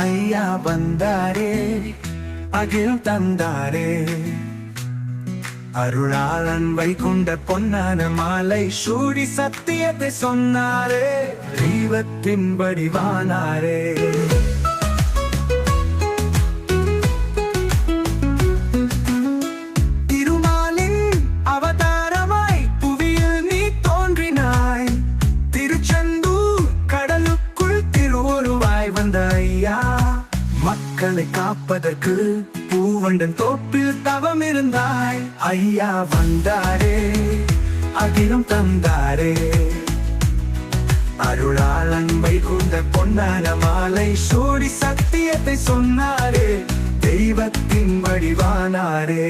ஐயா வந்தாரே, அகில் தந்தாரே. அருளாளன் வைகுண்ட பொன்னான மாலை சூடி சத்தியத்தை சொன்னாரே, தெய்வத்தின் வடிவானாரே. திருமாலின் அவதாரமாய் புவியில் நீ தோன்றினாய். திருச்செந்தூர் கடலுக்குள் திருவுருவாய் வந்த ஐயா, மக்களை காப்பதற்கு பூவண்டன் தோப்பில் தவம் இருந்தாய். ஐயா வந்தாரே, அகிலம் தந்தாரே. அருளாளன் வைகுண்ட பொன்னான மாலை சூடி சத்தியத்தை சொன்னாரே, தெய்வத்தின் வடிவானாரே.